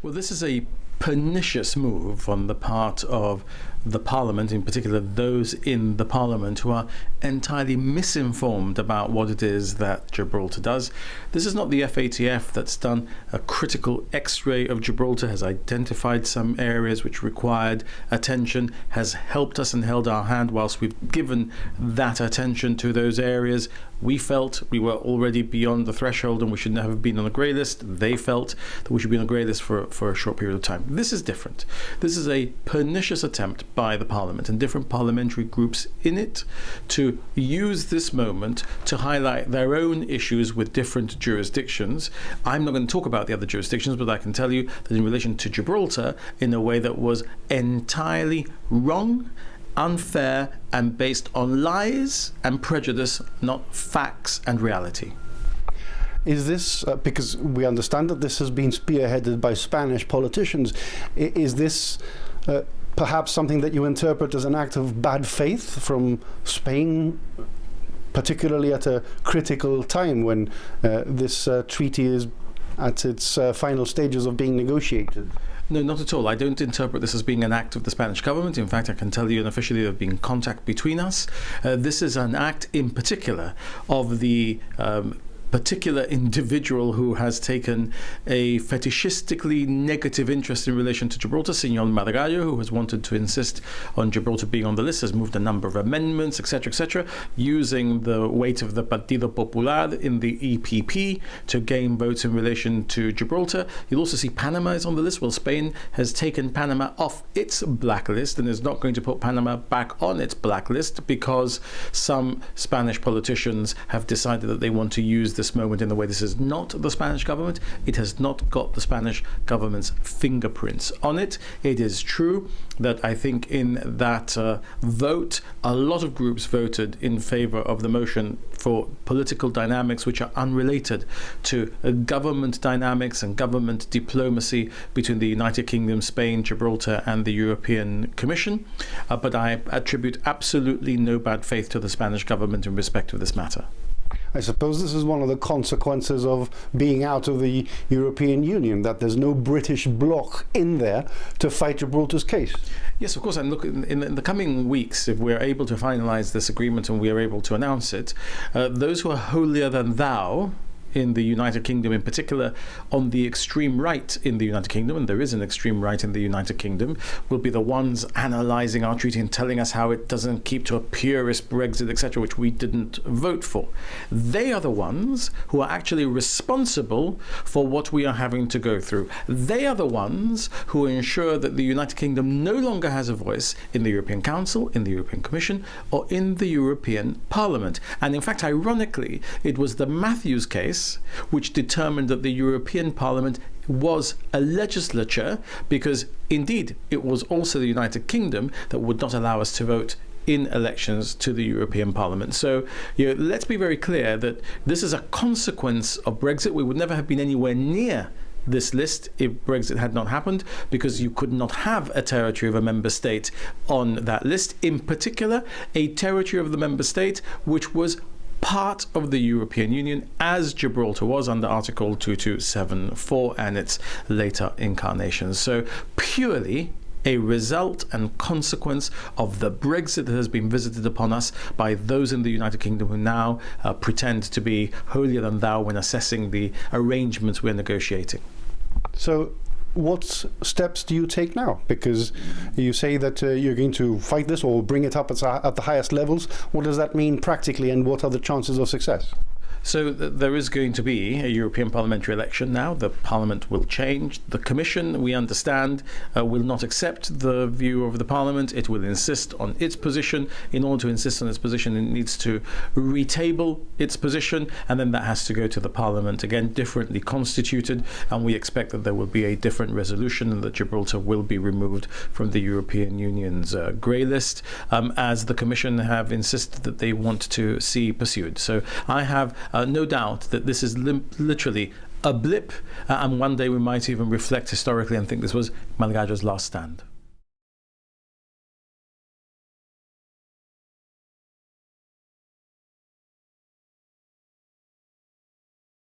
Well, this is a pernicious move on the part of the Parliament, in particular those in the Parliament who are entirely misinformed about what it is that Gibraltar does. This is not the FATF that's done a critical x-ray of Gibraltar, has identified some areas which required attention, has helped us and held our hand whilst we've given that attention to those areas. We felt we were already beyond the threshold and we should never have been on a grey list. They felt that we should be on a grey list for a short period of time. This is different. This is a pernicious attempt by the Parliament and different parliamentary groups in it to use this moment to highlight their own issues with different jurisdictions. I'm not going to talk about the other jurisdictions, but I can tell you that in relation to Gibraltar, in a way that was entirely wrong, unfair, and based on lies and prejudice, not facts and reality. Is this, because we understand that this has been spearheaded by Spanish politicians, is this perhaps something that you interpret as an act of bad faith from Spain, particularly at a critical time when this treaty is at its final stages of being negotiated? No, not at all. I don't interpret this as being an act of the Spanish government. In fact, I can tell you unofficially there have been contact between us. This is an act in particular of the particular individual who has taken a fetishistically negative interest in relation to Gibraltar, Senor Margallo, who has wanted to insist on Gibraltar being on the list, has moved a number of amendments, etc., using the weight of the Partido Popular in the EPP to gain votes in relation to Gibraltar. You'll also see Panama is on the list. Well, Spain has taken Panama off its blacklist and is not going to put Panama back on its blacklist because some Spanish politicians have decided that they want to use this moment in the way. This is not the Spanish government. It has not got the Spanish government's fingerprints on it. It is true that I think in that vote, a lot of groups voted in favor of the motion for political dynamics which are unrelated to government dynamics and government diplomacy between the United Kingdom, Spain, Gibraltar and the European Commission. But I attribute absolutely no bad faith to the Spanish government in respect of this matter. I suppose this is one of the consequences of being out of the European Union, that there's no British bloc in there to fight Gibraltar's case. Yes, of course. And look, in the coming weeks, if we're able to finalise this agreement and we are able to announce it, those who are holier than thou in the United Kingdom, in particular on the extreme right in the United Kingdom, and there is an extreme right in the United Kingdom, will be the ones analysing our treaty and telling us how it doesn't keep to a purist Brexit, etc., which we didn't vote for. They are the ones who are actually responsible for what we are having to go through. They are the ones who ensure that the United Kingdom no longer has a voice in the European Council, in the European Commission, or in the European Parliament. And in fact, ironically, it was the Matthews case which determined that the European Parliament was a legislature, because indeed it was also the United Kingdom that would not allow us to vote in elections to the European Parliament. So let's be very clear that this is a consequence of Brexit. We would never have been anywhere near this list if Brexit had not happened, because you could not have a territory of a member state on that list, in particular a territory of the member state which was part of the European Union, as Gibraltar was under Article 2274 and its later incarnations. So purely a result and consequence of the Brexit that has been visited upon us by those in the United Kingdom who now pretend to be holier than thou when assessing the arrangements we're negotiating. So what steps do you take now? Because you say that you're going to fight this or bring it up at the highest levels. What does that mean practically, and what are the chances of success? So there is going to be a European parliamentary election now. The Parliament will change. The Commission, we understand, will not accept the view of the Parliament. It will insist on its position. In order to insist on its position, it needs to retable its position, and then that has to go to the Parliament again, differently constituted, and we expect that there will be a different resolution and that Gibraltar will be removed from the European Union's grey list, as the Commission have insisted that they want to see pursued. So I have no doubt that this is literally a blip, and one day we might even reflect historically and think this was Margallo's last stand.